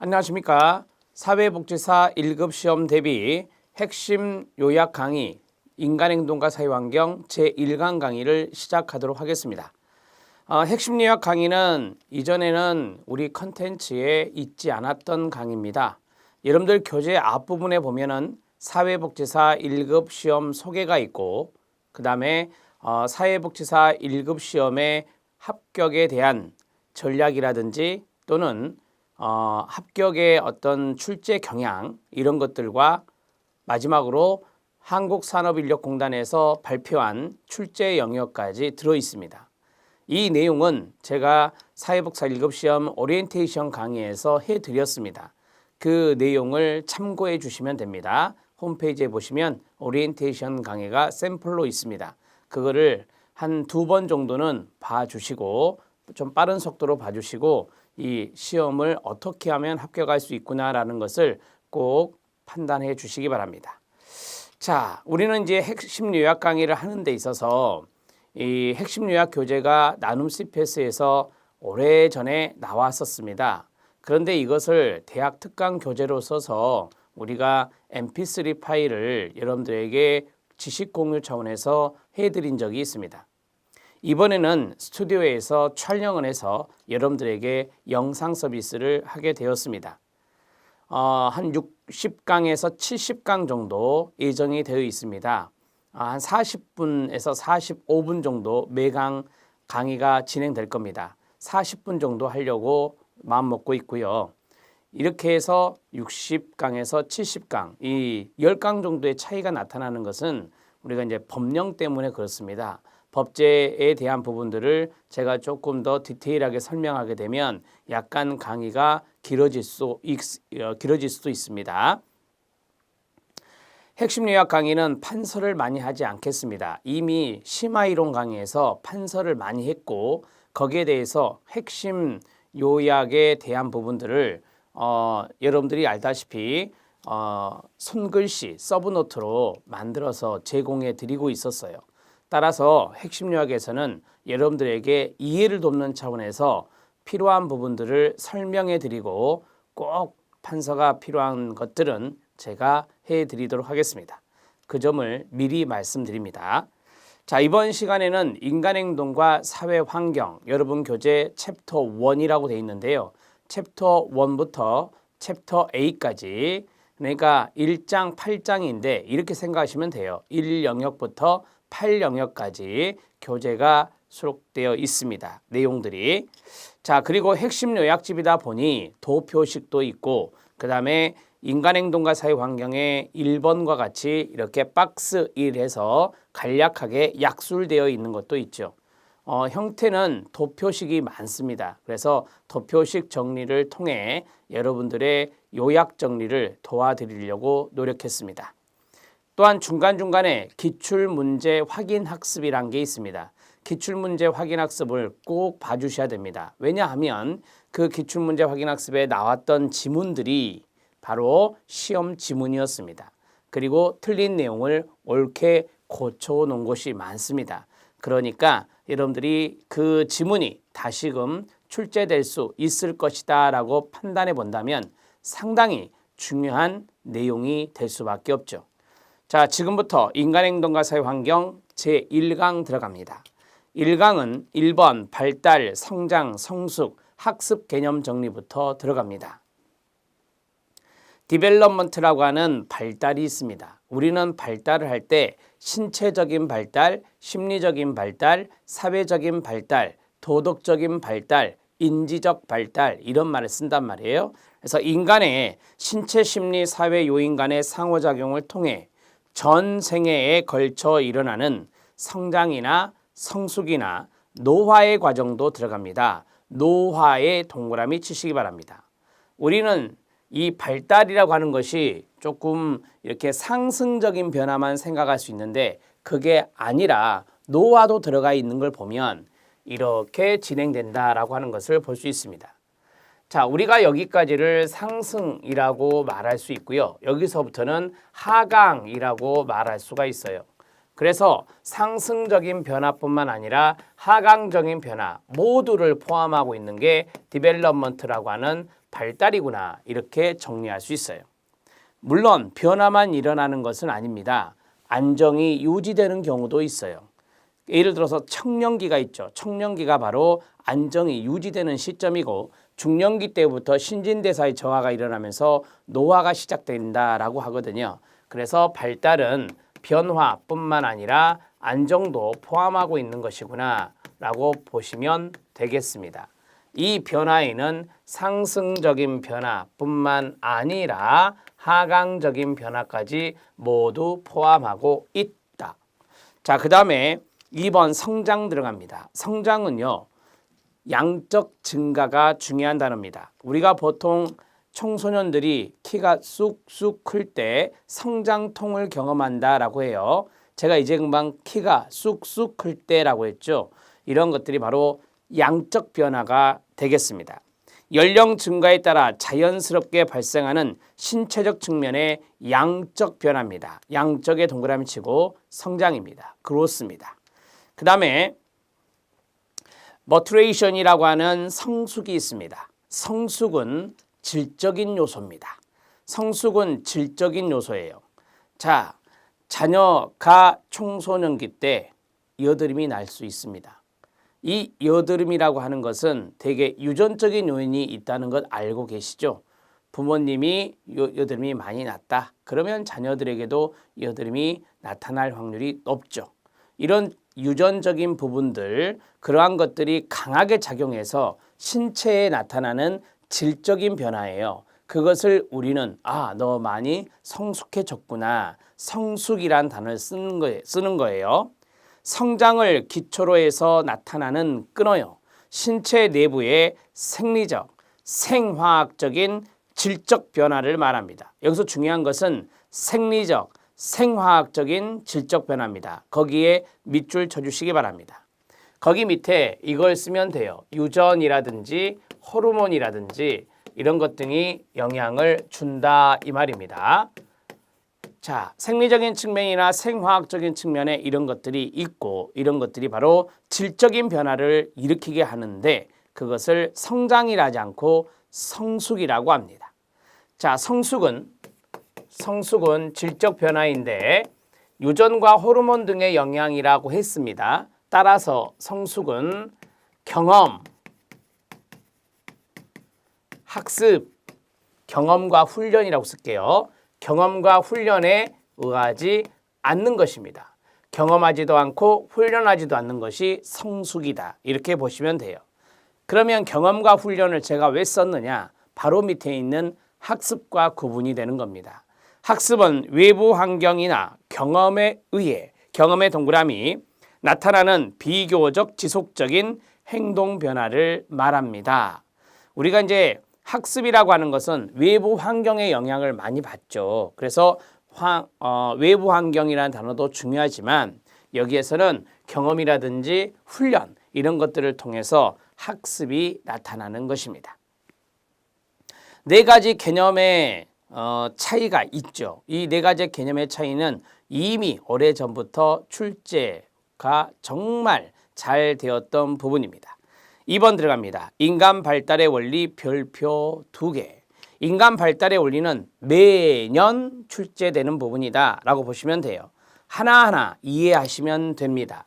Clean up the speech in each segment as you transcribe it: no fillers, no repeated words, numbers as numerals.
안녕하십니까. 사회복지사 1급 시험 대비 핵심 요약 강의 인간행동과 사회환경 제1강 강의를 시작하도록 하겠습니다. 핵심 요약 강의는 이전에는 우리 컨텐츠에 있지 않았던 강의입니다. 여러분들 교재 앞부분에 보면은 사회복지사 1급 시험 소개가 있고 그 다음에 사회복지사 1급 시험의 합격에 대한 전략이라든지 또는 합격의 어떤 출제 경향 이런 것들과 마지막으로 한국산업인력공단에서 발표한 출제 영역까지 들어 있습니다. 이 내용은 제가 사회복지사 1급 시험 오리엔테이션 강의에서 해드렸습니다. 그 내용을 참고해 주시면 됩니다. 홈페이지에 보시면 오리엔테이션 강의가 샘플로 있습니다. 그거를 한 2번 정도는 봐주시고 좀 빠른 속도로 봐주시고 이 시험을 어떻게 하면 합격할 수 있구나라는 것을 꼭 판단해 주시기 바랍니다. 자, 우리는 이제 핵심 요약 강의를 하는 데 있어서 이 핵심 요약 교재가 나눔 CPS에서 오래전에 나왔었습니다. 그런데 이것을 대학 특강 교재로 써서 우리가 mp3 파일을 여러분들에게 지식 공유 차원에서 해드린 적이 있습니다. 이번에는 스튜디오에서 촬영을 해서 여러분들에게 영상 서비스를 하게 되었습니다. 한 60강에서 70강 정도 예정이 되어 있습니다. 한 40분에서 45분 정도 매강 강의가 진행될 겁니다. 40분 정도 하려고 마음먹고 있고요. 이렇게 해서 60강에서 70강, 이 10강 정도의 차이가 나타나는 것은 우리가 이제 법령 때문에 그렇습니다. 법제에 대한 부분들을 제가 조금 더 디테일하게 설명하게 되면 약간 강의가 길어질 수도 있습니다. 핵심 요약 강의는 판서를 많이 하지 않겠습니다. 이미 심화이론 강의에서 판서를 많이 했고 거기에 대해서 핵심 요약에 대한 부분들을 여러분들이 알다시피 손글씨 서브노트로 만들어서 제공해 드리고 있었어요. 따라서 핵심 요약에서는 여러분들에게 이해를 돕는 차원에서 필요한 부분들을 설명해 드리고 꼭 판서가 필요한 것들은 제가 해 드리도록 하겠습니다. 그 점을 미리 말씀드립니다. 자, 이번 시간에는 인간행동과 사회환경 여러분 교재 챕터 1이라고 되어 있는데요. 챕터 1부터 챕터 8까지 그러니까 1장 8장인데 이렇게 생각하시면 돼요. 1영역부터 8영역까지 교재가 수록되어 있습니다. 내용들이. 자, 그리고 핵심 요약집이다 보니 도표식도 있고 그 다음에 인간행동과 사회환경의 1번과 같이 이렇게 박스 1에서 간략하게 약술되어 있는 것도 있죠. 형태는 도표식이 많습니다. 그래서 도표식 정리를 통해 여러분들의 요약 정리를 도와드리려고 노력했습니다. 또한 중간중간에 기출문제 확인학습이란 게 있습니다. 기출문제 확인학습을 꼭 봐주셔야 됩니다. 왜냐하면 그 기출문제 확인학습에 나왔던 지문들이 바로 시험 지문이었습니다. 그리고 틀린 내용을 옳게 고쳐놓은 곳이 많습니다. 그러니까 여러분들이 그 지문이 다시금 출제될 수 있을 것이다 라고 판단해 본다면 상당히 중요한 내용이 될 수밖에 없죠. 자, 지금부터 인간행동과 사회환경 제1강 들어갑니다. 1강은 1번 발달, 성장, 성숙, 학습 개념 정리부터 들어갑니다. 디벨롭먼트라고 하는 발달이 있습니다. 우리는 발달을 할 때 신체적인 발달, 심리적인 발달, 사회적인 발달, 도덕적인 발달, 인지적 발달 이런 말을 쓴단 말이에요. 그래서 인간의 신체, 심리, 사회 요인 간의 상호작용을 통해 전 생애에 걸쳐 일어나는 성장이나 성숙이나 노화의 과정도 들어갑니다. 노화의 동그라미 치시기 바랍니다. 우리는 이 발달이라고 하는 것이 조금 이렇게 상승적인 변화만 생각할 수 있는데 그게 아니라 노화도 들어가 있는 걸 보면 이렇게 진행된다라고 하는 것을 볼 수 있습니다. 자, 우리가 여기까지를 상승이라고 말할 수 있고요. 여기서부터는 하강이라고 말할 수가 있어요. 그래서 상승적인 변화뿐만 아니라 하강적인 변화 모두를 포함하고 있는 게 디벨롭먼트라고 하는 발달이구나 이렇게 정리할 수 있어요. 물론 변화만 일어나는 것은 아닙니다. 안정이 유지되는 경우도 있어요. 예를 들어서 청년기가 있죠. 청년기가 바로 안정이 유지되는 시점이고 중년기 때부터 신진대사의 저하가 일어나면서 노화가 시작된다라고 하거든요. 그래서 발달은 변화뿐만 아니라 안정도 포함하고 있는 것이구나 라고 보시면 되겠습니다. 이 변화에는 상승적인 변화뿐만 아니라 하강적인 변화까지 모두 포함하고 있다. 자, 그 다음에 2번 성장 들어갑니다. 성장은요, 양적 증가가 중요한 단어입니다. 우리가 보통 청소년들이 키가 쑥쑥 클 때 성장통을 경험한다라고 해요. 제가 이제 금방 키가 쑥쑥 클 때라고 했죠. 이런 것들이 바로 양적 변화가 되겠습니다. 연령 증가에 따라 자연스럽게 발생하는 신체적 측면의 양적 변화입니다. 양적에 동그라미 치고 성장입니다. 그렇습니다. 그 다음에 머투레이션이라고 하는 성숙이 있습니다. 성숙은 질적인 요소입니다. 성숙은 질적인 요소예요. 자, 자녀가 청소년기 때 여드름이 날 수 있습니다. 이 여드름이라고 하는 것은 되게 유전적인 요인이 있다는 것 알고 계시죠? 부모님이 여드름이 많이 났다. 그러면 자녀들에게도 여드름이 나타날 확률이 높죠. 이런 유전적인 부분들, 그러한 것들이 강하게 작용해서 신체에 나타나는 질적인 변화예요. 그것을 우리는 너 많이 성숙해졌구나. 성숙이란 단어를 쓰는 거예요. 성장을 기초로 해서 나타나는 끊어요. 신체 내부의 생리적, 생화학적인 질적 변화를 말합니다. 여기서 중요한 것은 생리적, 생화학적인 질적 변화입니다. 거기에 밑줄 쳐주시기 바랍니다. 거기 밑에 이걸 쓰면 돼요. 유전이라든지 호르몬이라든지 이런 것 등이 영향을 준다 이 말입니다. 자, 생리적인 측면이나 생화학적인 측면에 이런 것들이 있고 이런 것들이 바로 질적인 변화를 일으키게 하는데 그것을 성장이라지 않고 성숙이라고 합니다. 자, 성숙은 질적 변화인데 유전과 호르몬 등의 영향이라고 했습니다. 따라서 성숙은 경험, 학습, 경험과 훈련이라고 쓸게요. 경험과 훈련에 의하지 않는 것입니다. 경험하지도 않고 훈련하지도 않는 것이 성숙이다. 이렇게 보시면 돼요. 그러면 경험과 훈련을 제가 왜 썼느냐? 바로 밑에 있는 학습과 구분이 되는 겁니다. 학습은 외부 환경이나 경험에 의해 경험의 동그라미 나타나는 비교적 지속적인 행동 변화를 말합니다. 우리가 이제 학습이라고 하는 것은 외부 환경의 영향을 많이 받죠. 그래서 외부 환경이라는 단어도 중요하지만 여기에서는 경험이라든지 훈련 이런 것들을 통해서 학습이 나타나는 것입니다. 네 가지 개념의 차이가 있죠. 이 네 가지 개념의 차이는 이미 오래전부터 출제가 정말 잘 되었던 부분입니다. 2번 들어갑니다. 인간 발달의 원리 별표 2개. 인간 발달의 원리는 매년 출제되는 부분이다 라고 보시면 돼요. 하나하나 이해하시면 됩니다.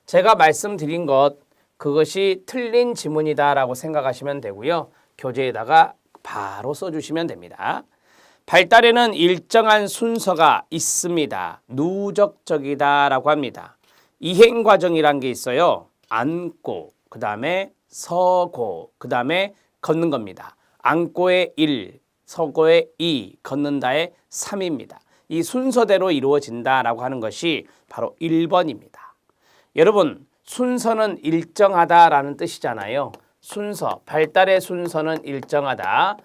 제가 말씀드린 것 그것이 틀린 지문이다 라고 생각하시면 되고요. 교재에다가 바로 써주시면 됩니다. 발달에는 일정한 순서가 있습니다. 누적적이다 라고 합니다. 이행 과정이란 게 있어요. 앉고 그 다음에 서고 그 다음에 걷는 겁니다. 앉고의 1, 서고의 2, 걷는다의 3입니다. 이 순서대로 이루어진다라고 하는 것이 바로 1번입니다. 여러분 순서는 일정하다라는 뜻이잖아요. 순서, 발달의 순서는 일정하다.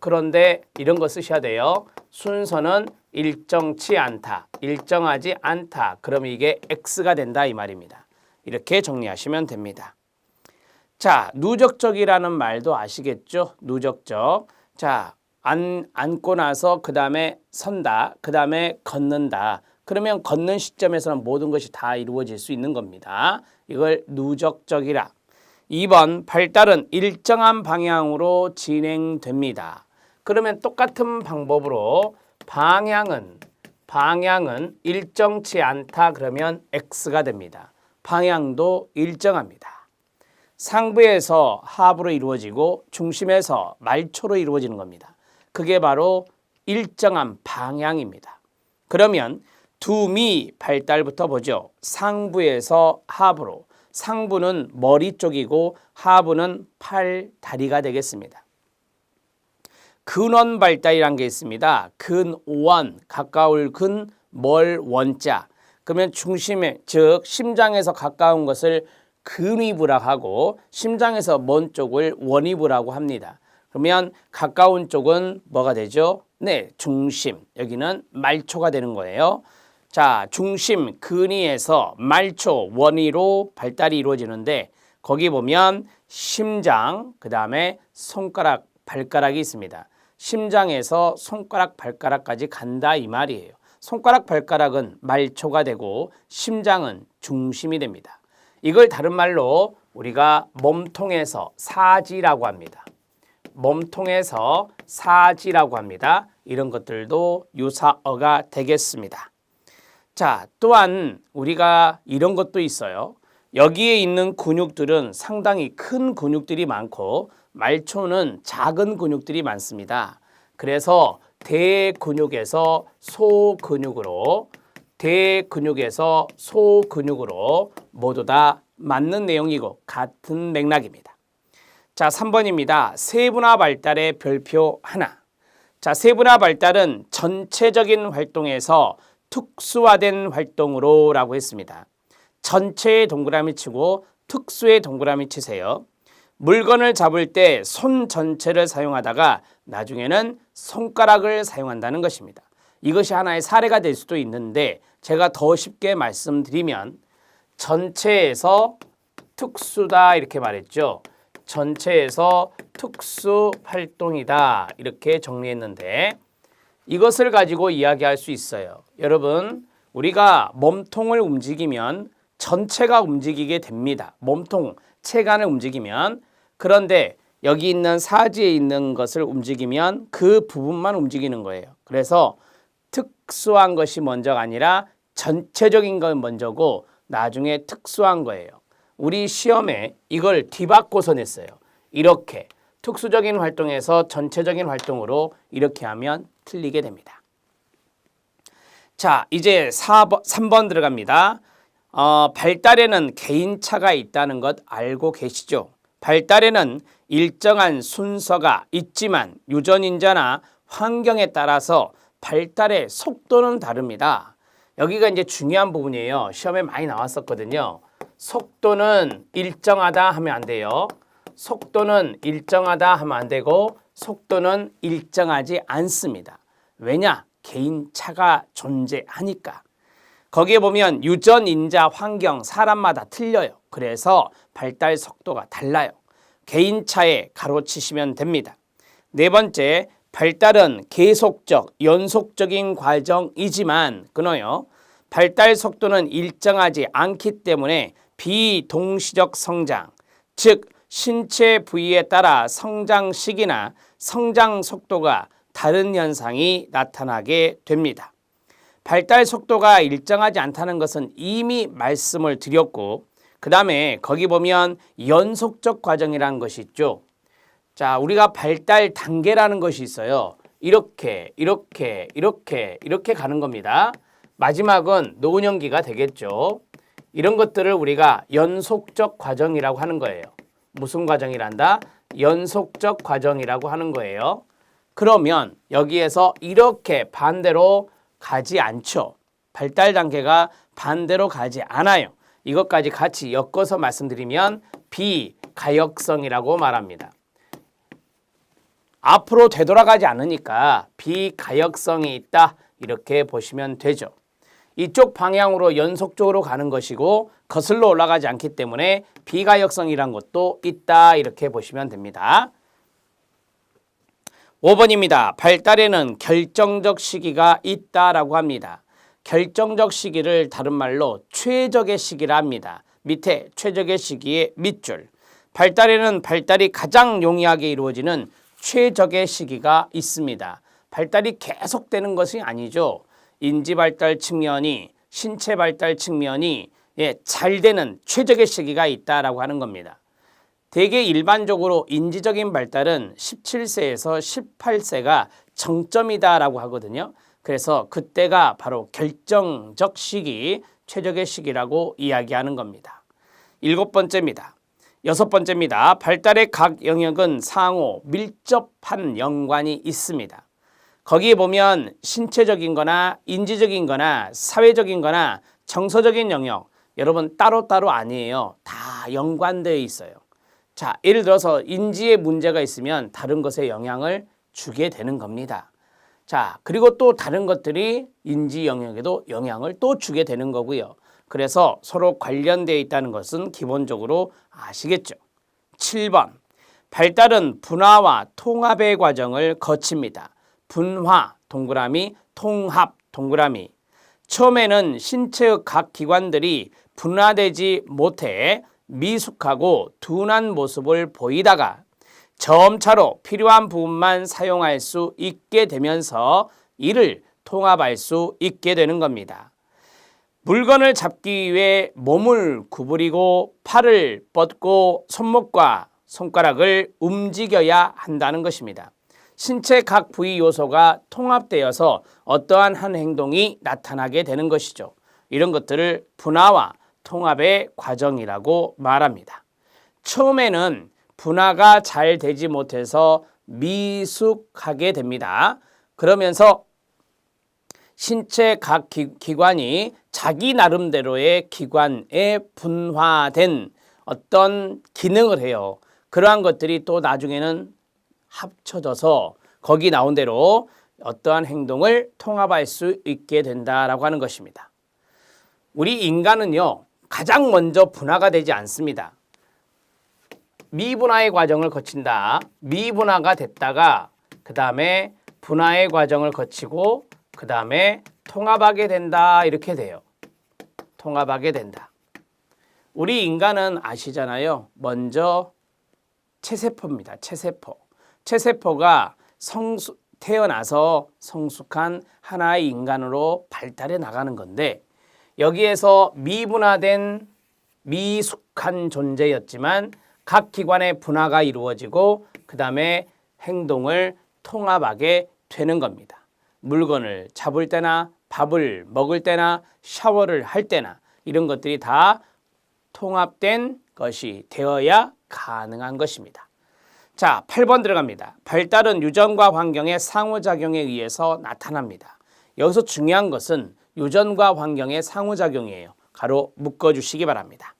그런데 이런 거 쓰셔야 돼요. 순서는 일정치 않다. 일정하지 않다. 그럼 이게 X가 된다 이 말입니다. 이렇게 정리하시면 됩니다. 자, 누적적이라는 말도 아시겠죠? 누적적. 자, 앉고 나서 그 다음에 선다. 그 다음에 걷는다. 그러면 걷는 시점에서는 모든 것이 다 이루어질 수 있는 겁니다. 이걸 누적적이라. 2번 발달은 일정한 방향으로 진행됩니다. 그러면 똑같은 방법으로 방향은 일정치 않다 그러면 X가 됩니다. 방향도 일정합니다. 상부에서 하부로 이루어지고 중심에서 말초로 이루어지는 겁니다. 그게 바로 일정한 방향입니다. 그러면 두미 발달부터 보죠. 상부에서 하부로. 상부는 머리 쪽이고 하부는 팔, 다리가 되겠습니다. 근원 발달이란 게 있습니다. 근원, 가까울 근, 멀 원자. 그러면 중심에, 즉 심장에서 가까운 것을 근위부라고 하고 심장에서 먼 쪽을 원위부라고 합니다. 그러면 가까운 쪽은 뭐가 되죠? 네, 중심. 여기는 말초가 되는 거예요. 자, 중심 근위에서 말초 원위로 발달이 이루어지는데 거기 보면 심장, 그 다음에 손가락, 발가락이 있습니다. 심장에서 손가락, 발가락까지 간다 이 말이에요. 손가락, 발가락은 말초가 되고 심장은 중심이 됩니다. 이걸 다른 말로 우리가 몸통에서 사지라고 합니다. 몸통에서 사지라고 합니다. 이런 것들도 유사어가 되겠습니다. 자, 또한 우리가 이런 것도 있어요. 여기에 있는 근육들은 상당히 큰 근육들이 많고 말초는 작은 근육들이 많습니다. 그래서 대근육에서 소근육으로 모두 다 맞는 내용이고 같은 맥락입니다. 자, 3번입니다. 세분화 발달의 별표 하나. 자, 세분화 발달은 전체적인 활동에서 특수화된 활동으로 라고 했습니다. 전체의 동그라미 치고 특수의 동그라미 치세요. 물건을 잡을 때 손 전체를 사용하다가 나중에는 손가락을 사용한다는 것입니다. 이것이 하나의 사례가 될 수도 있는데 제가 더 쉽게 말씀드리면 전체에서 특수다 이렇게 말했죠. 전체에서 특수 활동이다 이렇게 정리했는데 이것을 가지고 이야기할 수 있어요. 여러분, 우리가 몸통을 움직이면 전체가 움직이게 됩니다. 몸통, 체관을 움직이면. 그런데 여기 있는 사지에 있는 것을 움직이면 그 부분만 움직이는 거예요. 그래서 특수한 것이 먼저가 아니라 전체적인 건 먼저고 나중에 특수한 거예요. 우리 시험에 이걸 뒤바꿔서 냈어요. 이렇게 특수적인 활동에서 전체적인 활동으로 이렇게 하면 틀리게 됩니다. 자, 이제 3번 들어갑니다. 발달에는 개인차가 있다는 것 알고 계시죠? 발달에는 일정한 순서가 있지만 유전인자나 환경에 따라서 발달의 속도는 다릅니다. 여기가 이제 중요한 부분이에요. 시험에 많이 나왔었거든요. 속도는 일정하다 하면 안 돼요. 속도는 일정하다 하면 안 되고 속도는 일정하지 않습니다. 왜냐? 개인차가 존재하니까. 거기에 보면 유전, 인자, 환경, 사람마다 틀려요. 그래서 발달 속도가 달라요. 개인차에 가로치시면 됩니다. 네 번째, 발달은 계속적, 연속적인 과정이지만 끊어요. 발달 속도는 일정하지 않기 때문에 비동시적 성장, 즉 신체 부위에 따라 성장 시기나 성장 속도가 다른 현상이 나타나게 됩니다. 발달 속도가 일정하지 않다는 것은 이미 말씀을 드렸고 그 다음에 거기 보면 연속적 과정이라는 것이 있죠. 자, 우리가 발달 단계라는 것이 있어요. 이렇게 가는 겁니다. 마지막은 노년기가 되겠죠. 이런 것들을 우리가 연속적 과정이라고 하는 거예요. 무슨 과정이란다? 연속적 과정이라고 하는 거예요. 그러면 여기에서 이렇게 반대로 가지 않죠. 발달 단계가 반대로 가지 않아요. 이것까지 같이 엮어서 말씀드리면 비가역성이라고 말합니다. 앞으로 되돌아가지 않으니까 비가역성이 있다 이렇게 보시면 되죠. 이쪽 방향으로 연속적으로 가는 것이고 거슬러 올라가지 않기 때문에 비가역성이란 것도 있다 이렇게 보시면 됩니다. 5번입니다. 발달에는 결정적 시기가 있다라고 합니다. 결정적 시기를 다른 말로 최적의 시기라 합니다. 밑에 최적의 시기의 밑줄. 발달에는 발달이 가장 용이하게 이루어지는 최적의 시기가 있습니다. 발달이 계속되는 것이 아니죠. 인지 발달 측면이, 신체 발달 측면이 잘 되는 최적의 시기가 있다라고 하는 겁니다. 대개 일반적으로 인지적인 발달은 17세에서 18세가 정점이다라고 하거든요. 그래서 그때가 바로 결정적 시기, 최적의 시기라고 이야기하는 겁니다. 7번째입니다. 6번째입니다. 발달의 각 영역은 상호 밀접한 연관이 있습니다. 거기에 보면 신체적인 거나 인지적인 거나 사회적인 거나 정서적인 영역, 여러분 따로따로 아니에요. 다 연관되어 있어요. 자, 예를 들어서 인지에 문제가 있으면 다른 것에 영향을 주게 되는 겁니다. 자, 그리고 또 다른 것들이 인지 영역에도 영향을 또 주게 되는 거고요. 그래서 서로 관련되어 있다는 것은 기본적으로 아시겠죠. 7번, 발달은 분화와 통합의 과정을 거칩니다. 분화, 동그라미, 통합, 동그라미. 처음에는 신체의 각 기관들이 분화되지 못해 미숙하고 둔한 모습을 보이다가 점차로 필요한 부분만 사용할 수 있게 되면서 이를 통합할 수 있게 되는 겁니다. 물건을 잡기 위해 몸을 구부리고 팔을 뻗고 손목과 손가락을 움직여야 한다는 것입니다. 신체 각 부위 요소가 통합되어서 어떠한 한 행동이 나타나게 되는 것이죠. 이런 것들을 분화와 통합의 과정이라고 말합니다. 처음에는 분화가 잘 되지 못해서 미숙하게 됩니다. 그러면서 신체 각 기관이 자기 나름대로의 기관에 분화된 어떤 기능을 해요. 그러한 것들이 또 나중에는 합쳐져서 거기 나온 대로 어떠한 행동을 통합할 수 있게 된다라고 하는 것입니다. 우리 인간은요, 가장 먼저 분화가 되지 않습니다. 미분화의 과정을 거친다. 미분화가 됐다가 그 다음에 분화의 과정을 거치고 그 다음에 통합하게 된다. 이렇게 돼요. 통합하게 된다. 우리 인간은 아시잖아요. 먼저 체세포입니다. 체세포. 체세포가 태어나서 성숙한 하나의 인간으로 발달해 나가는 건데 여기에서 미분화된 미숙한 존재였지만 각 기관의 분화가 이루어지고 그 다음에 행동을 통합하게 되는 겁니다. 물건을 잡을 때나 밥을 먹을 때나 샤워를 할 때나 이런 것들이 다 통합된 것이 되어야 가능한 것입니다. 자, 8번 들어갑니다. 발달은 유전과 환경의 상호작용에 의해서 나타납니다. 여기서 중요한 것은 유전과 환경의 상호작용이에요. 가로 묶어주시기 바랍니다.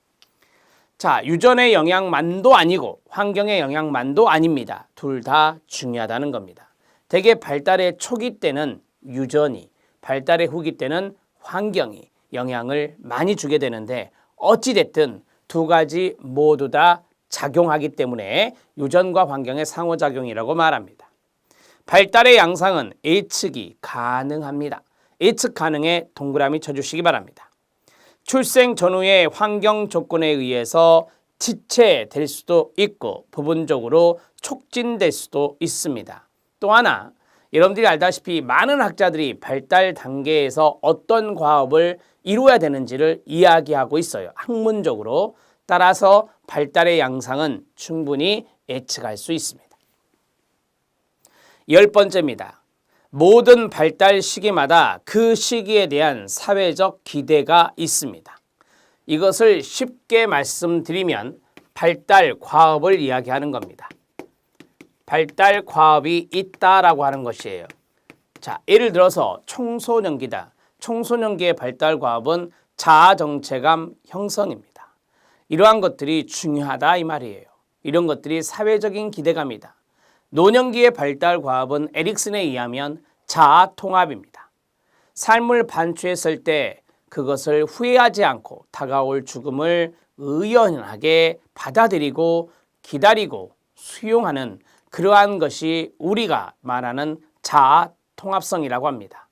자, 유전의 영향만도 아니고 환경의 영향만도 아닙니다. 둘 다 중요하다는 겁니다. 대개 발달의 초기 때는 유전이, 발달의 후기 때는 환경이 영향을 많이 주게 되는데 어찌됐든 두 가지 모두 다 작용하기 때문에 유전과 환경의 상호작용이라고 말합니다. 발달의 양상은 예측이 가능합니다. 예측 가능에 동그라미 쳐주시기 바랍니다. 출생 전후의 환경 조건에 의해서 지체될 수도 있고 부분적으로 촉진될 수도 있습니다. 또 하나, 여러분들이 알다시피 많은 학자들이 발달 단계에서 어떤 과업을 이루어야 되는지를 이야기하고 있어요. 학문적으로. 따라서 발달의 양상은 충분히 예측할 수 있습니다. 10번째입니다. 모든 발달 시기마다 그 시기에 대한 사회적 기대가 있습니다. 이것을 쉽게 말씀드리면 발달 과업을 이야기하는 겁니다. 발달 과업이 있다라고 하는 것이에요. 자, 예를 들어서 청소년기다. 청소년기의 발달 과업은 자아 정체감 형성입니다. 이러한 것들이 중요하다 이 말이에요. 이런 것들이 사회적인 기대감이다. 노년기의 발달 과업은 에릭슨에 의하면 자아 통합입니다. 삶을 반추했을 때 그것을 후회하지 않고 다가올 죽음을 의연하게 받아들이고 기다리고 수용하는 그러한 것이 우리가 말하는 자아 통합성이라고 합니다.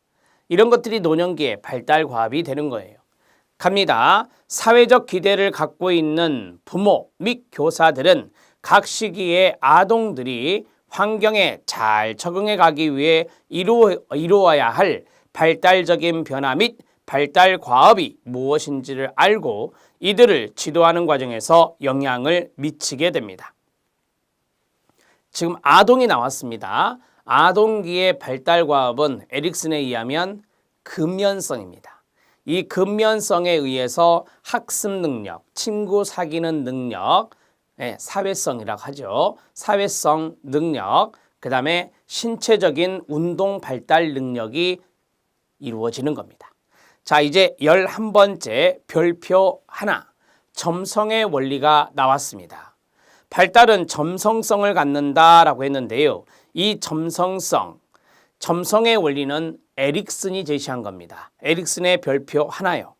이런 것들이 노년기에 발달 과업이 되는 거예요. 갑니다. 사회적 기대를 갖고 있는 부모 및 교사들은 각 시기에 아동들이 환경에 잘 적응해 가기 위해 이루어야 할 발달적인 변화 및 발달 과업이 무엇인지를 알고 이들을 지도하는 과정에서 영향을 미치게 됩니다. 지금 아동이 나왔습니다. 아동기의 발달 과업은 에릭슨에 의하면 근면성입니다. 이 근면성에 의해서 학습 능력, 친구 사귀는 능력, 사회성이라고 하죠. 사회성 능력, 그 다음에 신체적인 운동 발달 능력이 이루어지는 겁니다. 자, 이제 11번째 별표 하나, 점성의 원리가 나왔습니다. 발달은 점성성을 갖는다라고 했는데요. 이 점성의 원리는 에릭슨이 제시한 겁니다. 에릭슨의 별표 하나요.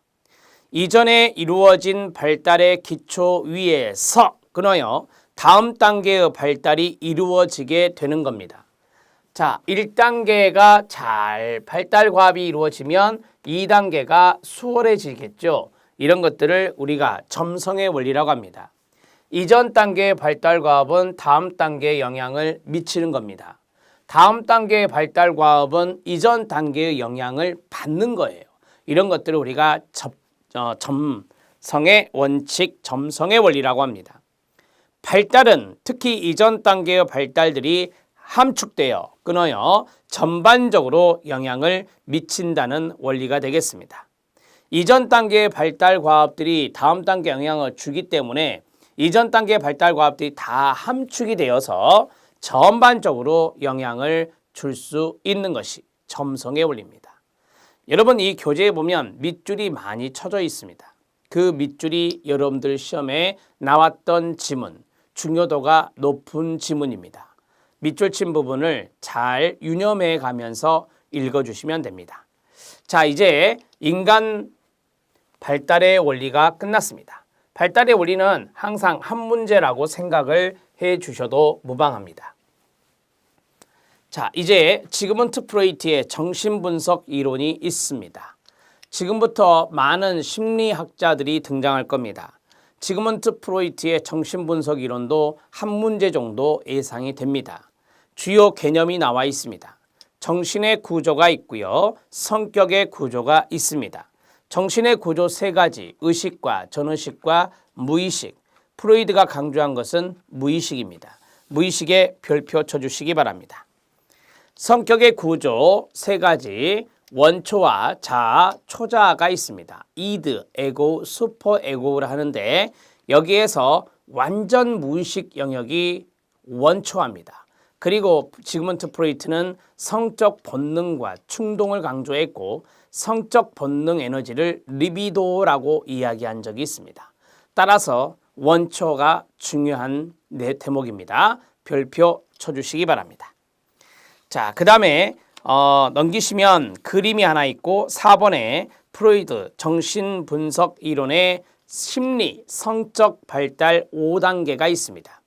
이전에 이루어진 발달의 기초 위에서 끊어요. 다음 단계의 발달이 이루어지게 되는 겁니다. 자, 1단계가 잘 발달 과업이 이루어지면 2단계가 수월해지겠죠. 이런 것들을 우리가 점성의 원리라고 합니다. 이전 단계의 발달 과업은 다음 단계에 영향을 미치는 겁니다. 다음 단계의 발달 과업은 이전 단계의 영향을 받는 거예요. 이런 것들을 우리가 점성의 원칙, 점성의 원리라고 합니다. 발달은 특히 이전 단계의 발달들이 함축되어 끊어요. 전반적으로 영향을 미친다는 원리가 되겠습니다. 이전 단계의 발달 과업들이 다음 단계에 영향을 주기 때문에 이전 단계의 발달 과업들이 다 함축이 되어서 전반적으로 영향을 줄 수 있는 것이 점성의 원리입니다. 여러분, 이 교재에 보면 밑줄이 많이 쳐져 있습니다. 그 밑줄이 여러분들 시험에 나왔던 지문, 중요도가 높은 지문입니다. 밑줄 친 부분을 잘 유념해 가면서 읽어주시면 됩니다. 자, 이제 인간 발달의 원리가 끝났습니다. 발달의 원리는 항상 한 문제라고 생각을 해 주셔도 무방합니다. 자, 이제 지그문트 프로이트의 정신분석 이론이 있습니다. 지금부터 많은 심리학자들이 등장할 겁니다. 지그문트 프로이트의 정신분석 이론도 한 문제 정도 예상이 됩니다. 주요 개념이 나와 있습니다. 정신의 구조가 있고요. 성격의 구조가 있습니다. 정신의 구조 3가지, 의식과 전의식과 무의식. 프로이드가 강조한 것은 무의식입니다. 무의식에 별표 쳐주시기 바랍니다. 성격의 구조 3가지, 원초와 자아, 초자아가 있습니다. 이드, 에고, 슈퍼 에고를 하는데 여기에서 완전 무의식 영역이 원초합니다. 그리고 지그문트 프로이트는 성적 본능과 충동을 강조했고 성적 본능 에너지를 리비도라고 이야기한 적이 있습니다. 따라서 원초가 중요한 대목입니다. 별표 쳐주시기 바랍니다. 자, 그 다음에 넘기시면 그림이 하나 있고 4번에 프로이드 정신분석 이론의 심리, 성적 발달 5단계가 있습니다.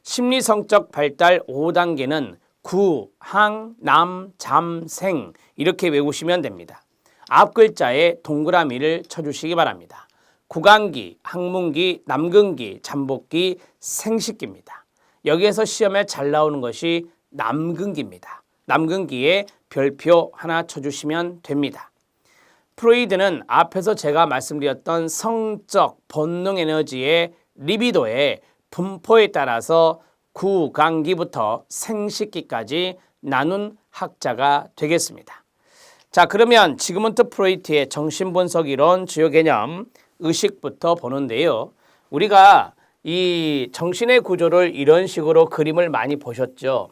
심리, 성적 발달 5단계는 구, 항, 남, 잠, 생 이렇게 외우시면 됩니다. 앞 글자에 동그라미를 쳐주시기 바랍니다. 구강기, 항문기, 남근기, 잠복기, 생식기입니다. 여기에서 시험에 잘 나오는 것이 남근기입니다. 남근기에 별표 하나 쳐주시면 됩니다. 프로이드는 앞에서 제가 말씀드렸던 성적 본능 에너지의 리비도의 분포에 따라서 구강기부터 생식기까지 나눈 학자가 되겠습니다. 자, 그러면 지그문트 프로이트의 정신분석 이론 주요 개념 의식부터 보는데요. 우리가 이 정신의 구조를 이런 식으로 그림을 많이 보셨죠.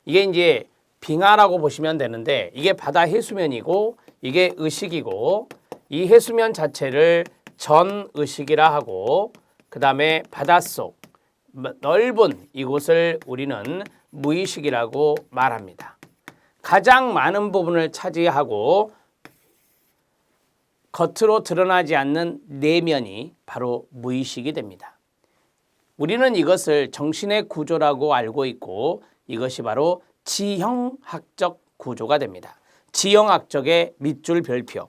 이게 이제 빙하라고 보시면 되는데 이게 바다 해수면이고 이게 의식이고 이 해수면 자체를 전의식이라 하고 그 다음에 바닷속 넓은 이곳을 우리는 무의식이라고 말합니다. 가장 많은 부분을 차지하고 겉으로 드러나지 않는 내면이 바로 무의식이 됩니다. 우리는 이것을 정신의 구조라고 알고 있고 이것이 바로 지형학적 구조가 됩니다. 지형학적의 밑줄 별표.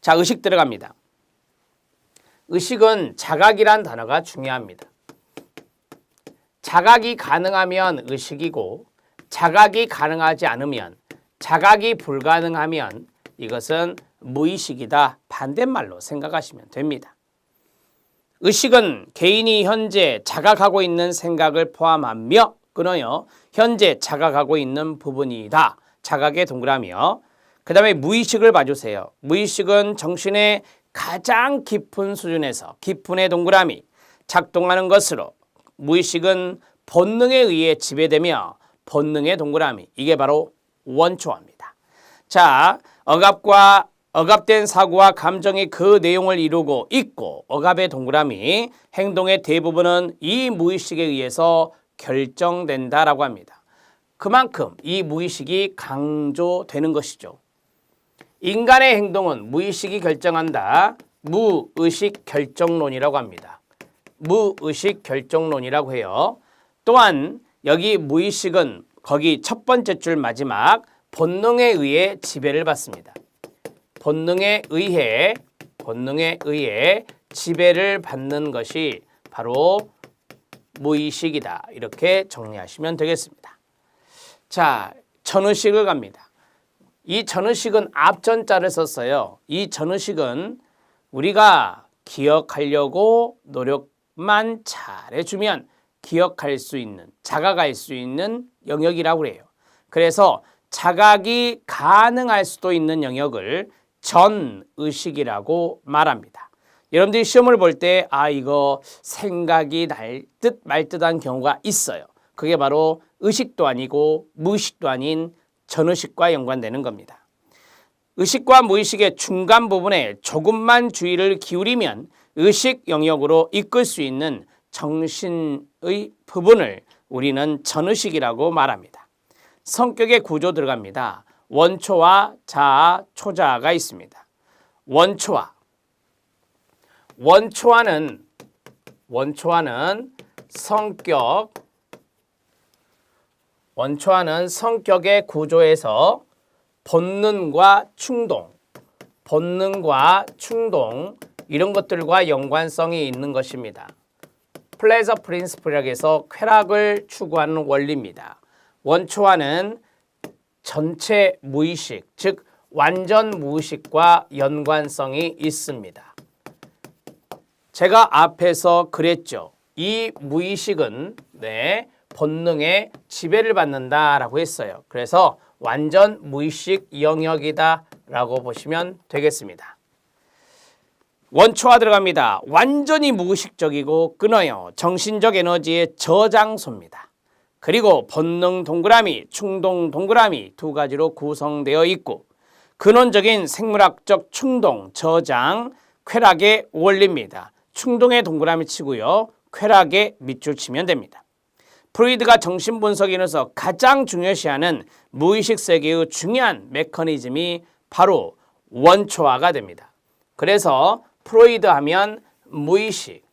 자, 의식 들어갑니다. 의식은 자각이란 단어가 중요합니다. 자각이 가능하면 의식이고 자각이 가능하지 않으면, 자각이 불가능하면 이것은 무의식이다. 반대말로 생각하시면 됩니다. 의식은 개인이 현재 자각하고 있는 생각을 포함하며 끊어요. 현재 자각하고 있는 부분이다. 자각의 동그라미요. 그 다음에 무의식을 봐주세요. 무의식은 정신의 가장 깊은 수준에서 깊은의 동그라미 작동하는 것으로, 무의식은 본능에 의해 지배되며 본능의 동그라미, 이게 바로 원초화입니다. 자, 억압된 사고와 감정이 그 내용을 이루고 있고, 억압의 동그라미, 행동의 대부분은 이 무의식에 의해서 결정된다라고 합니다. 그만큼 이 무의식이 강조되는 것이죠. 인간의 행동은 무의식이 결정한다. 무의식 결정론이라고 합니다. 무의식 결정론이라고 해요. 또한 여기 무의식은 거기 첫 번째 줄 마지막 본능에 의해 지배를 받습니다. 본능에 의해 지배를 받는 것이 바로 무의식이다. 이렇게 정리하시면 되겠습니다. 자, 전의식을 갑니다. 이 전의식은 앞전자를 썼어요. 이 전의식은 우리가 기억하려고 노력만 잘해주면 기억할 수 있는, 자각할 수 있는 영역이라고 해요. 그래서 자각이 가능할 수도 있는 영역을 전의식이라고 말합니다. 여러분들이 시험을 볼 때 이거 생각이 날 듯 말 듯한 경우가 있어요. 그게 바로 의식도 아니고 무의식도 아닌 전의식과 연관되는 겁니다. 의식과 무의식의 중간 부분에 조금만 주의를 기울이면 의식 영역으로 이끌 수 있는 정신의 부분을 우리는 전의식이라고 말합니다. 성격의 구조 들어갑니다. 원초와 자아, 초자아가 있습니다. 원초와는 성격의 구조에서 본능과 충동 이런 것들과 연관성이 있는 것입니다. 플레저 프린시플이라고 해서 쾌락을 추구하는 원리입니다. 원초와는 전체 무의식, 즉 완전 무의식과 연관성이 있습니다. 제가 앞에서 그랬죠. 이 무의식은 본능에 지배를 받는다라고 했어요. 그래서 완전 무의식 영역이다라고 보시면 되겠습니다. 원초화 들어갑니다. 완전히 무의식적이고 끊어요. 정신적 에너지의 저장소입니다. 그리고 본능 동그라미, 충동 동그라미 두 가지로 구성되어 있고, 근원적인 생물학적 충동, 저장, 쾌락의 원리입니다. 충동의 동그라미 치고요. 쾌락의 밑줄 치면 됩니다. 프로이드가 정신분석인으로서 가장 중요시하는 무의식 세계의 중요한 메커니즘이 바로 원초화가 됩니다. 그래서 프로이드 하면 무의식,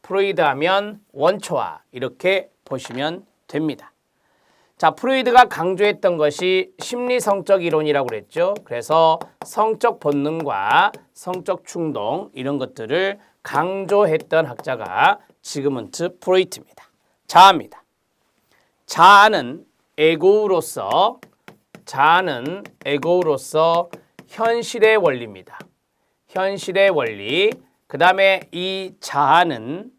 프로이드 하면 원초화, 이렇게 보시면 됩니다. 자, 프로이드가 강조했던 것이 심리성적 이론이라고 그랬죠. 그래서 성적 본능과 성적 충동 이런 것들을 강조했던 학자가 지그문트 프로이트입니다. 자아입니다. 자아는 에고우로서 현실의 원리입니다. 현실의 원리. 그 다음에 이 자아는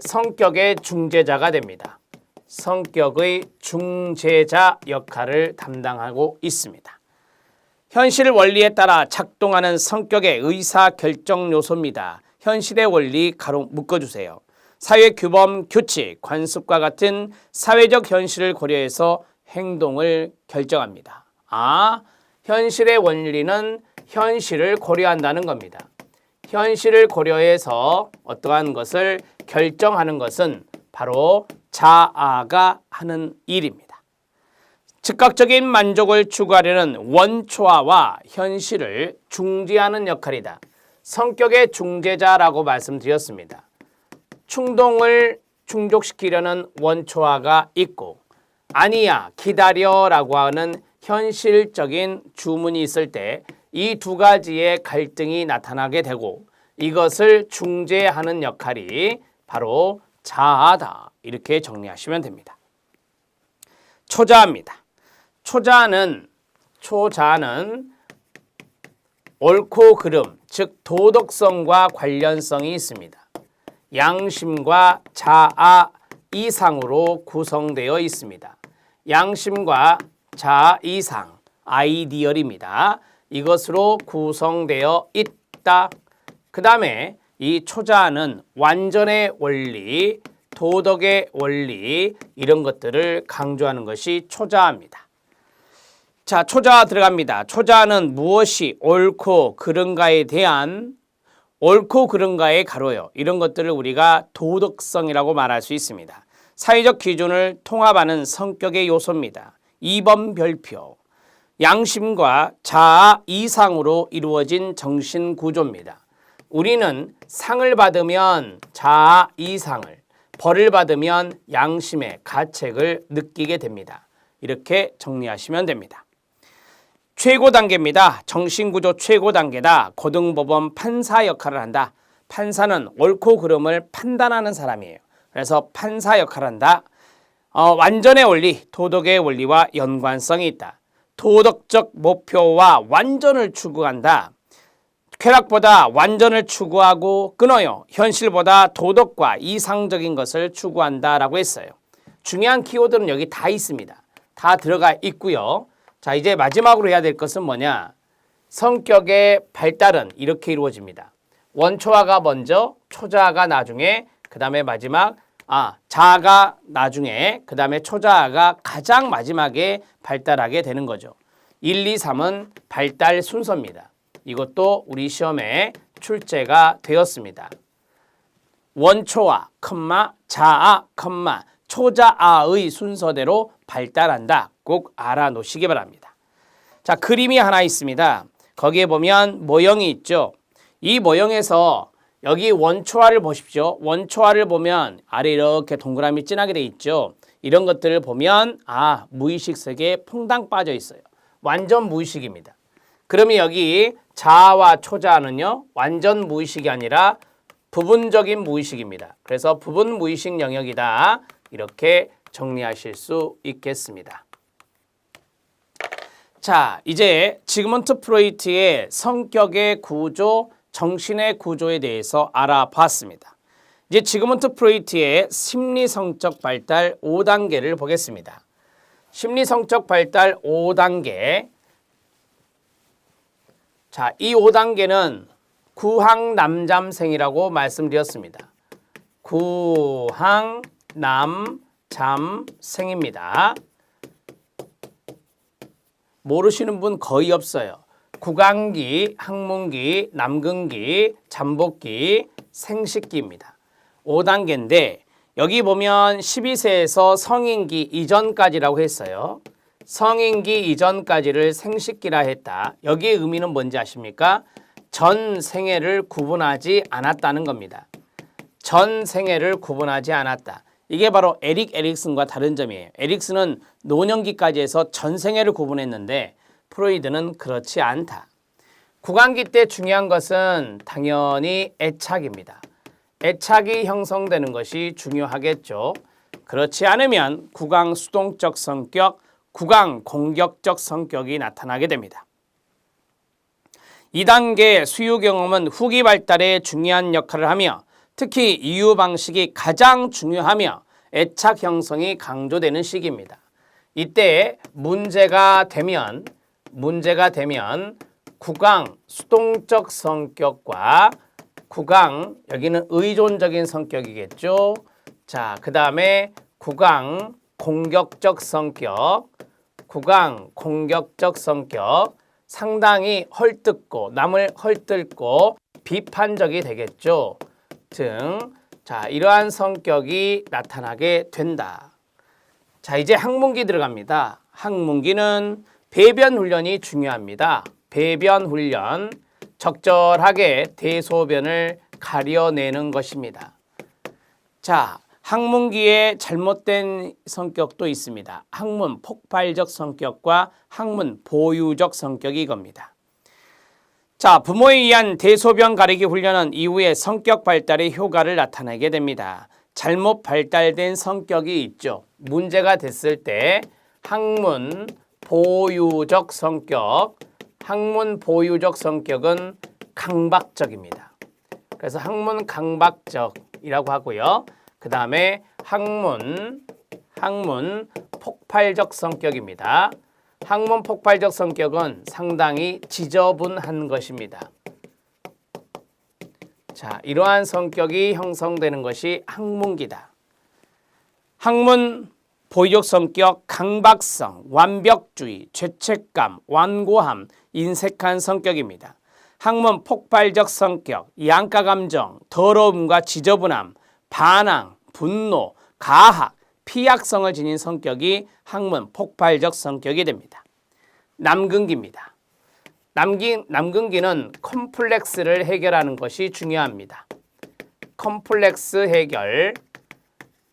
성격의 중재자가 됩니다. 성격의 중재자 역할을 담당하고 있습니다. 현실 원리에 따라 작동하는 성격의 의사결정 요소입니다. 현실의 원리 가로 묶어주세요. 사회 규범, 규칙, 관습과 같은 사회적 현실을 고려해서 행동을 결정합니다. 현실의 원리는 현실을 고려한다는 겁니다. 현실을 고려해서 어떠한 것을 결정하는 것은 바로 자아가 하는 일입니다. 즉각적인 만족을 추구하려는 원초화와 현실을 중재하는 역할이다. 성격의 중재자라고 말씀드렸습니다. 충동을 충족시키려는 원초화가 있고, 아니야, 기다려라고 하는 현실적인 주문이 있을 때 이 두 가지의 갈등이 나타나게 되고 이것을 중재하는 역할이 바로 자아다. 이렇게 정리하시면 됩니다. 초자아입니다. 초자아는 옳고 그름, 즉 도덕성과 관련성이 있습니다. 양심과 자아 이상으로 구성되어 있습니다. 양심과 자아 이상, 아이디얼입니다. 이것으로 구성되어 있다. 그 다음에 이 초자아는 완전의 원리, 도덕의 원리 이런 것들을 강조하는 것이 초자아입니다. 자, 초자아 들어갑니다. 초자아는 무엇이 옳고 그른가에 대한 옳고 그른가의 가로요. 이런 것들을 우리가 도덕성이라고 말할 수 있습니다. 사회적 기준을 통합하는 성격의 요소입니다. 2번 별표. 양심과 자아 이상으로 이루어진 정신 구조입니다. 우리는 상을 받으면 자아 이상을, 벌을 받으면 양심의 가책을 느끼게 됩니다. 이렇게 정리하시면 됩니다. 최고 단계입니다. 정신구조 최고 단계다. 고등법원 판사 역할을 한다. 판사는 옳고 그름을 판단하는 사람이에요. 그래서 판사 역할을 한다. 완전의 원리, 도덕의 원리와 연관성이 있다. 도덕적 목표와 완전을 추구한다. 쾌락보다 완전을 추구하고 끊어요. 현실보다 도덕과 이상적인 것을 추구한다라고 했어요. 중요한 키워드는 여기 다 있습니다. 다 들어가 있고요. 자, 이제 마지막으로 해야 될 것은 뭐냐? 성격의 발달은 이렇게 이루어집니다. 원초아가 먼저, 초자아가 나중에, 그 다음에 마지막 자아가 나중에, 그 다음에 초자아가 가장 마지막에 발달하게 되는 거죠. 1, 2, 3은 발달 순서입니다. 이것도 우리 시험에 출제가 되었습니다. 원초아, 자아, 초자아의 순서대로 발달한다. 꼭 알아놓으시기 바랍니다. 자, 그림이 하나 있습니다. 거기에 보면 모형이 있죠. 이 모형에서 여기 원초아를 보십시오. 원초아를 보면 아래 이렇게 동그라미 진하게 돼 있죠. 이런 것들을 보면 무의식 세계에 퐁당 빠져 있어요. 완전 무의식입니다. 그러면 여기 자아와 초자아는요, 완전 무의식이 아니라 부분적인 무의식입니다. 그래서 부분 무의식 영역이다. 이렇게 정리하실 수 있겠습니다. 자, 이제 지그문트 프로이트의 성격의 구조, 정신의 구조에 대해서 알아봤습니다. 이제 지그문트 프로이트의 심리성적 발달 5단계를 보겠습니다. 심리성적 발달 5단계. 자, 이 5단계는 구항남잠생이라고 말씀드렸습니다. 구항남잠생입니다. 모르시는 분 거의 없어요. 구강기, 항문기, 남근기, 잠복기, 생식기입니다. 5단계인데 여기 보면 12세에서 성인기 이전까지라고 했어요. 성인기 이전까지를 생식기라 했다. 여기의 의미는 뭔지 아십니까? 전 생애를 구분하지 않았다는 겁니다. 전 생애를 구분하지 않았다. 이게 바로 에릭 에릭슨과 다른 점이에요. 에릭슨은 노년기까지 해서 전 생애를 구분했는데 프로이드는 그렇지 않다. 구강기 때 중요한 것은 당연히 애착입니다. 애착이 형성되는 것이 중요하겠죠. 그렇지 않으면 구강 수동적 성격, 구강 공격적 성격이 나타나게 됩니다. 2단계 수유 경험은 후기 발달에 중요한 역할을 하며 특히 이유 방식이 가장 중요하며 애착 형성이 강조되는 시기입니다. 이때 문제가 되면 구강 수동적 성격과 구강, 여기는 의존적인 성격이겠죠. 자, 그 다음에 구강 공격적 성격, 상당히 헐뜯고 남을 헐뜯고 비판적이 되겠죠. 자, 이러한 성격이 나타나게 된다. 자, 이제 항문기 들어갑니다. 항문기는 배변 훈련이 중요합니다. 배변 훈련, 적절하게 대소변을 가려내는 것입니다. 자, 학문기의 잘못된 성격도 있습니다. 학문 폭발적 성격과 학문 보유적 성격이 이겁니다. 자, 부모에 의한 대소변 가리기 훈련은 이후에 성격 발달의 효과를 나타내게 됩니다. 잘못 발달된 성격이 있죠. 문제가 됐을 때 학문 보유적 성격, 학문 보유적 성격은 강박적입니다. 그래서 학문 강박적이라고 하고요. 그 다음에 학문 폭발적 성격입니다. 학문 폭발적 성격은 상당히 지저분한 것입니다. 자, 이러한 성격이 형성되는 것이 학문기다. 학문 보유적 성격, 강박성, 완벽주의, 죄책감, 완고함, 인색한 성격입니다. 학문 폭발적 성격, 양가감정, 더러움과 지저분함, 반항, 분노, 가학, 피약성을 지닌 성격이 학문 폭발적 성격이 됩니다. 남근기입니다. 남근기는 컴플렉스를 해결하는 것이 중요합니다. 컴플렉스 해결.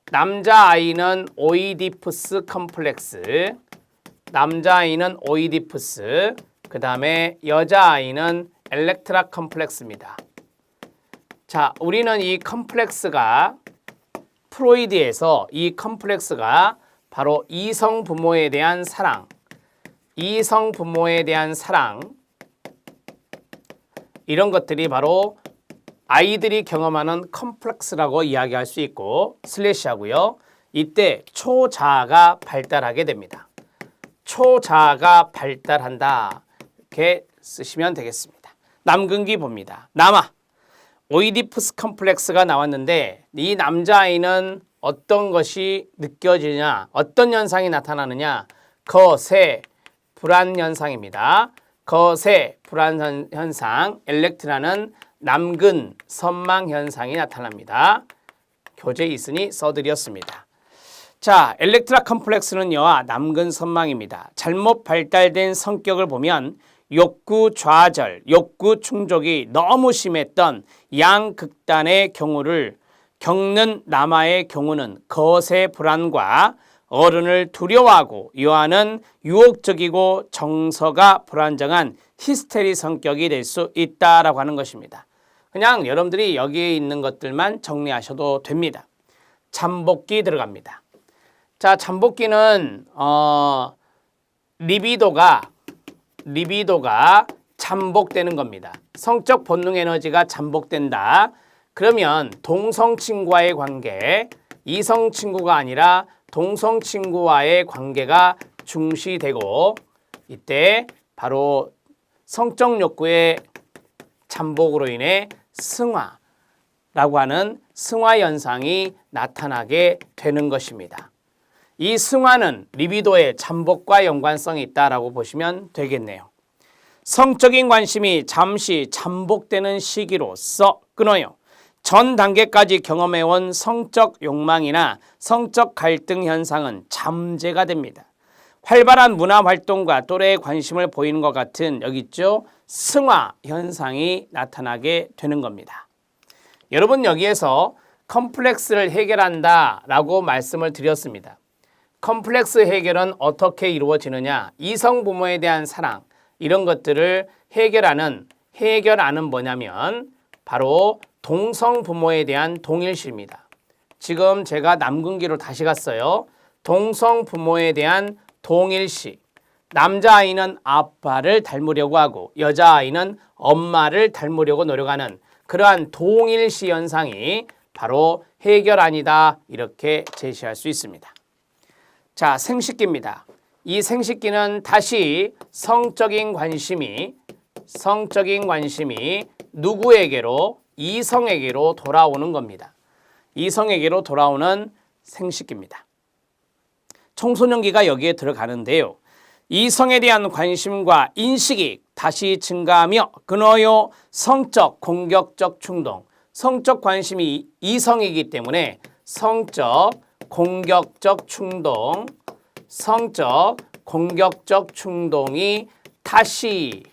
남자아이는 오이디푸스 컴플렉스, 남자아이는 오이디푸스, 그 다음에 여자아이는 엘렉트라 컴플렉스입니다. 자, 우리는 이 컴플렉스가 프로이드에서 이 컴플렉스가 바로 이성 부모에 대한 사랑, 이성 부모에 대한 사랑, 이런 것들이 바로 아이들이 경험하는 컴플렉스라고 이야기할 수 있고 슬래시하고요. 이때 초자아가 발달하게 됩니다. 초자아가 발달한다. 이렇게 쓰시면 되겠습니다. 남근기 봅니다. 남아. 오이디푸스 컴플렉스가 나왔는데 이 남자아이는 어떤 것이 느껴지냐, 어떤 현상이 나타나느냐, 거세, 불안 현상입니다. 거세, 불안 현상, 엘렉트라는 남근, 선망 현상이 나타납니다. 교재에 있으니 써드렸습니다. 자, 엘렉트라 컴플렉스는요, 남근 선망입니다. 잘못 발달된 성격을 보면 욕구 좌절, 욕구 충족이 너무 심했던 양극단의 경우를 겪는 남아의 경우는 거세 불안과 어른을 두려워하고 요하는 유혹적이고 정서가 불안정한 히스테리 성격이 될 수 있다라고 하는 것입니다. 그냥 여러분들이 여기에 있는 것들만 정리하셔도 됩니다. 잠복기 들어갑니다. 자, 잠복기는 리비도가 잠복되는 겁니다. 성적 본능 에너지가 잠복된다. 그러면 동성 친구와의 관계, 이성 친구가 아니라 동성 친구와의 관계가 중시되고 이때 바로 성적 욕구의 잠복으로 인해 승화라고 하는 승화 현상이 나타나게 되는 것입니다. 이 승화는 리비도의 잠복과 연관성이 있다라고 보시면 되겠네요. 성적인 관심이 잠시 잠복되는 시기로서 끊어요. 전 단계까지 경험해온 성적 욕망이나 성적 갈등 현상은 잠재가 됩니다. 활발한 문화 활동과 또래의 관심을 보이는 것 같은 여기 있죠? 승화 현상이 나타나게 되는 겁니다. 여러분 여기에서 컴플렉스를 해결한다라고 말씀을 드렸습니다. 컴플렉스 해결은 어떻게 이루어지느냐? 이성 부모에 대한 사랑 이런 것들을 해결하는 뭐냐면 바로 동성 부모에 대한 동일시입니다. 지금 제가 남근기로 다시 갔어요. 동성 부모에 대한 동일시. 남자아이는 아빠를 닮으려고 하고 여자아이는 엄마를 닮으려고 노력하는 그러한 동일시 현상이 바로 해결안이다 이렇게 제시할 수 있습니다. 자, 생식기입니다. 이 생식기는 다시 성적인 관심이 누구에게로? 이성에게로 돌아오는 겁니다. 이성에게로 돌아오는 생식기입니다. 청소년기가 여기에 들어가는데요. 이성에 대한 관심과 인식이 다시 증가하며 끊어요. 성적 공격적 충동. 성적 관심이 이성이기 때문에 성적 공격적 충동이 다시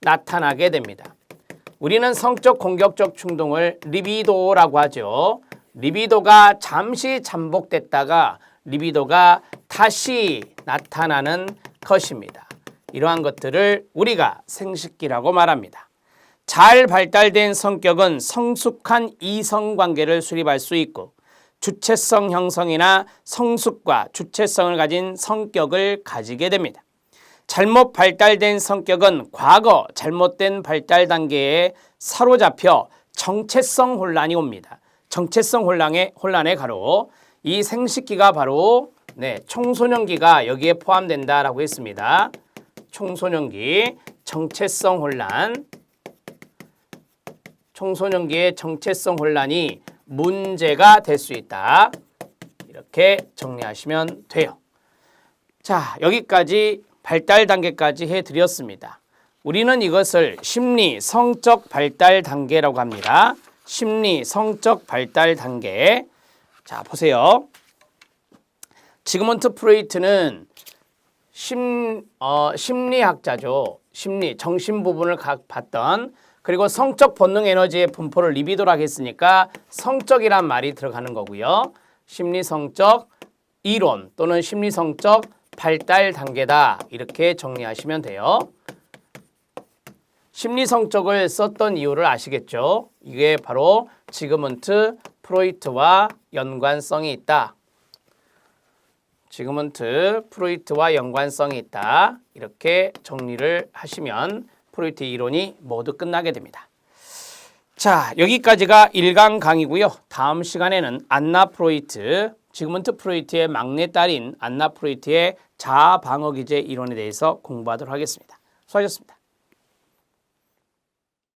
나타나게 됩니다. 우리는 성적 공격적 충동을 리비도라고 하죠. 리비도가 잠시 잠복됐다가 리비도가 다시 나타나는 것입니다. 이러한 것들을 우리가 생식기라고 말합니다. 잘 발달된 성격은 성숙한 이성관계를 수립할 수 있고 주체성 형성이나 성숙과 주체성을 가진 성격을 가지게 됩니다. 잘못 발달된 성격은 과거 잘못된 발달 단계에 사로잡혀 정체성 혼란이 옵니다. 정체성 혼란의 가로 이 생식기가 바로 청소년기가 여기에 포함된다라고 했습니다. 청소년기 정체성 혼란, 청소년기의 정체성 혼란이 문제가 될 수 있다. 이렇게 정리하시면 돼요. 자, 여기까지 발달 단계까지 해드렸습니다. 우리는 이것을 심리 성적 발달 단계라고 합니다. 심리 성적 발달 단계. 자, 보세요. 지그문트 프로이트는 심리학자죠. 심리, 정신 부분을 봤던, 그리고 성적 본능 에너지의 분포를 리비도라고 했으니까 성적이란 말이 들어가는 거고요. 심리성적 이론 또는 심리성적 발달 단계다. 이렇게 정리하시면 돼요. 심리성적을 썼던 이유를 아시겠죠? 이게 바로 지그문트 프로이트와 연관성이 있다. 지그문트 프로이트와 연관성이 있다. 이렇게 정리를 하시면 프로이트 이론이 모두 끝나게 됩니다. 자, 여기까지가 1강 강의고요. 다음 시간에는 안나 프로이트, 지그문트 프로이트의 막내딸인 안나 프로이트의 자아 방어 기제 이론에 대해서 공부하도록 하겠습니다. 수고하셨습니다.